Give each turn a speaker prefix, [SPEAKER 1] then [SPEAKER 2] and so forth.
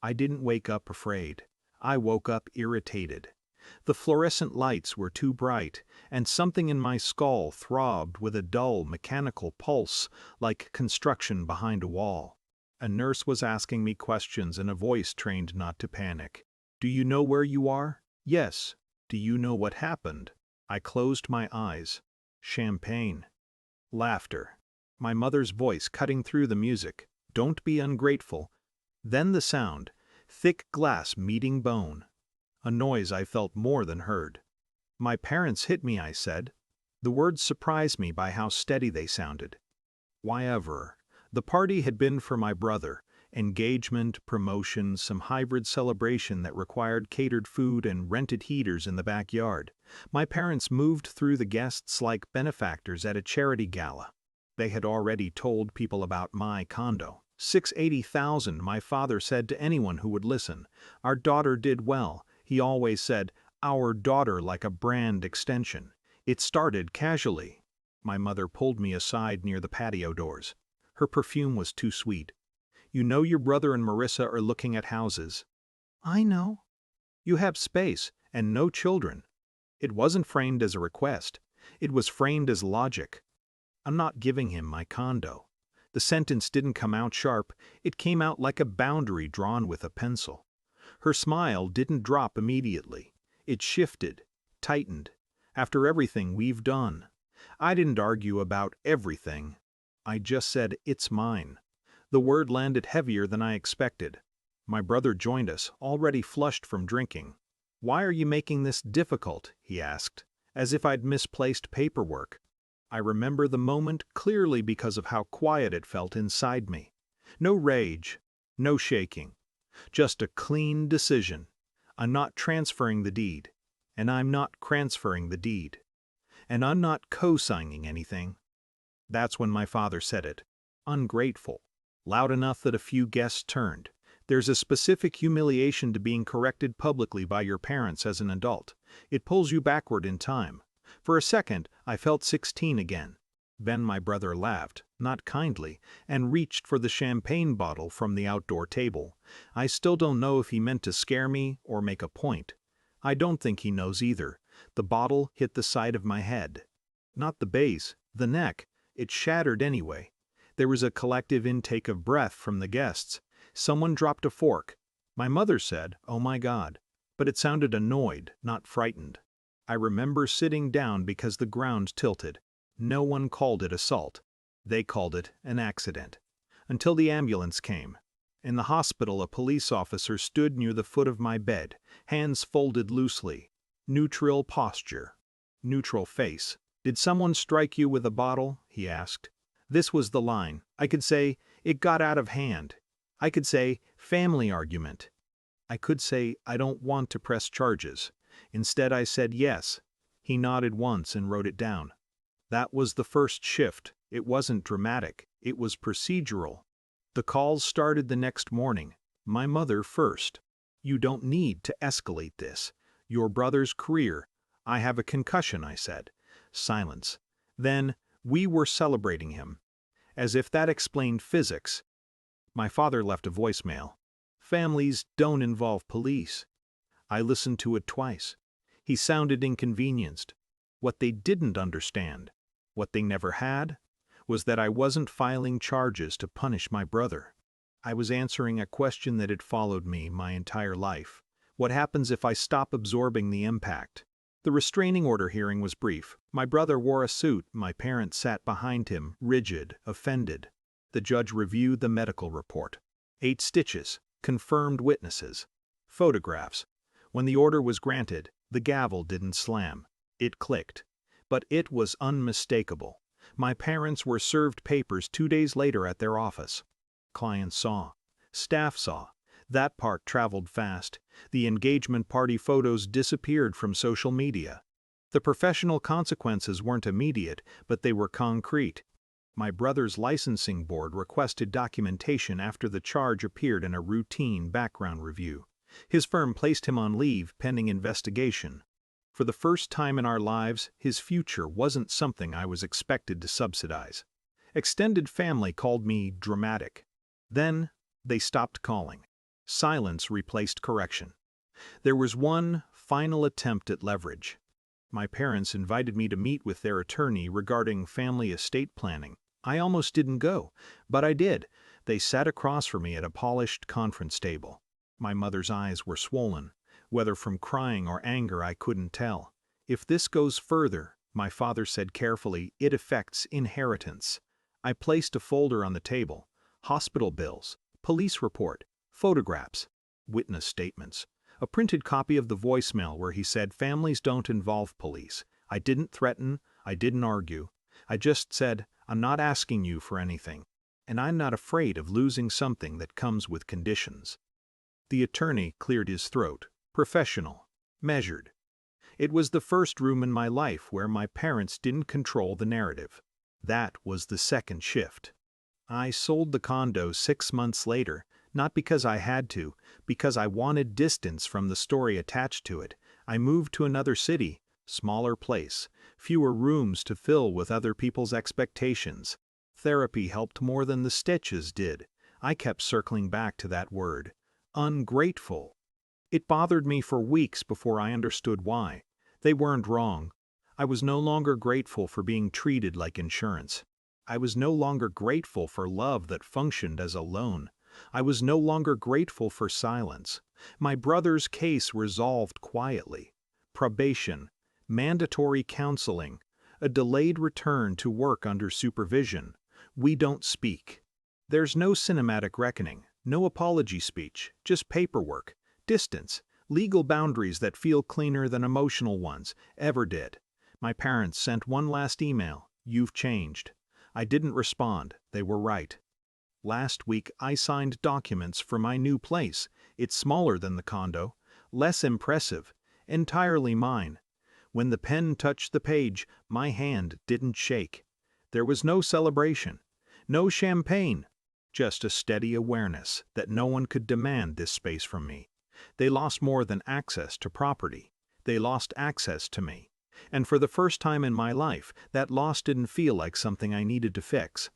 [SPEAKER 1] I didn't wake up afraid. I woke up irritated. The fluorescent lights were too bright, and something in my skull throbbed with a dull, mechanical pulse, like construction behind a wall. A nurse was asking me questions in a voice trained not to panic. "Do you know where you are?" "Yes." "Do you know what happened?" I closed my eyes. Champagne. Laughter. My mother's voice cutting through the music. "Don't be ungrateful." Then the sound. Thick glass meeting bone. A noise I felt more than heard. "My parents hit me," I said. The words surprised me by how steady they sounded. Why ever? The party had been for my brother. Engagement, promotion, some hybrid celebration that required catered food and rented heaters in the backyard. My parents moved through the guests like benefactors at a charity gala. They had already told people about my condo. 680,000, my father said to anyone who would listen. Our daughter did well. He always said, "our daughter," like a brand extension. It started casually. My mother pulled me aside near the patio doors. Her perfume was too sweet. "You know your brother and Marissa are looking at houses." "I know." "You have space, and no children." It wasn't framed as a request. It was framed as logic. "I'm not giving him my condo." The sentence didn't come out sharp, it came out like a boundary drawn with a pencil. Her smile didn't drop immediately. It shifted, tightened. "After everything we've done." I didn't argue about everything. I just said, "it's mine." The word landed heavier than I expected. My brother joined us, already flushed from drinking. "Why are you making this difficult?" he asked, as if I'd misplaced paperwork. I remember the moment clearly because of how quiet it felt inside me. No rage, no shaking. Just a clean decision. I'm not transferring the deed. And I'm not transferring the deed. And I'm not co-signing anything. That's when my father said it. Ungrateful. Loud enough that a few guests turned. There's a specific humiliation to being corrected publicly by your parents as an adult. It pulls you backward in time. For a second, I felt 16 again. Then my brother laughed, not kindly, and reached for the champagne bottle from the outdoor table. I still don't know if he meant to scare me or make a point. I don't think he knows either. The bottle hit the side of my head. Not the base, the neck. It shattered anyway. There was a collective intake of breath from the guests. Someone dropped a fork. My mother said, "Oh my God," but it sounded annoyed, not frightened. I remember sitting down because the ground tilted. No one called it assault. They called it an accident. Until the ambulance came. In the hospital, a police officer stood near the foot of my bed, hands folded loosely. Neutral posture. Neutral face. "Did someone strike you with a bottle?" he asked. This was the line. I could say, "It got out of hand." I could say, "Family argument." I could say, "I don't want to press charges." Instead I said yes. He nodded once and wrote it down. That was the first shift. It wasn't dramatic. It was procedural. The calls started the next morning. My mother first. "You don't need to escalate this. Your brother's career." "I have a concussion," I said. Silence. Then, "We were celebrating him." As if that explained physics. My father left a voicemail. "Families don't involve police." I listened to it twice. He sounded inconvenienced. What they didn't understand, what they never had, was that I wasn't filing charges to punish my brother. I was answering a question that had followed me my entire life. What happens if I stop absorbing the impact? The restraining order hearing was brief. My brother wore a suit. My parents sat behind him, rigid, offended. The judge reviewed the medical report. 8 stitches, confirmed witnesses, photographs. When the order was granted, the gavel didn't slam. It clicked. But it was unmistakable. My parents were served papers 2 days later at their office. Clients saw. Staff saw. That part traveled fast. The engagement party photos disappeared from social media. The professional consequences weren't immediate, but they were concrete. My brother's licensing board requested documentation after the charge appeared in a routine background review. His firm placed him on leave pending investigation. For the first time in our lives, his future wasn't something I was expected to subsidize. Extended family called me dramatic. Then, they stopped calling. Silence replaced correction. There was one final attempt at leverage. My parents invited me to meet with their attorney regarding family estate planning. I almost didn't go, but I did. They sat across from me at a polished conference table. My mother's eyes were swollen. Whether from crying or anger, I couldn't tell. If this goes further, my father said carefully, it affects inheritance. I placed a folder on the table. Hospital bills, police report, photographs, witness statements. A printed copy of the voicemail where he said families don't involve police. I didn't threaten, I didn't argue. I just said, I'm not asking you for anything, and I'm not afraid of losing something that comes with conditions. The attorney cleared his throat, professional, measured. It was the first room in my life where my parents didn't control the narrative. That was the second shift. I sold the condo 6 months later, not because I had to, because I wanted distance from the story attached to it. I moved to another city, smaller place, fewer rooms to fill with other people's expectations. Therapy helped more than the stitches did. I kept circling back to that word, ungrateful. It bothered me for weeks before I understood why. They weren't wrong. I was no longer grateful for being treated like insurance. I was no longer grateful for love that functioned as a loan. I was no longer grateful for silence. My brother's case resolved quietly. Probation, mandatory counseling, a delayed return to work under supervision. We don't speak. There's no cinematic reckoning, no apology speech, just paperwork, distance, legal boundaries that feel cleaner than emotional ones ever did. My parents sent one last email, "You've changed." I didn't respond, they were right. Last week I signed documents for my new place. It's smaller than the condo, less impressive, entirely mine. When the pen touched the page, my hand didn't shake. There was no celebration, no champagne, just a steady awareness that no one could demand this space from me. They lost more than access to property. They lost access to me. And for the first time in my life, that loss didn't feel like something I needed to fix.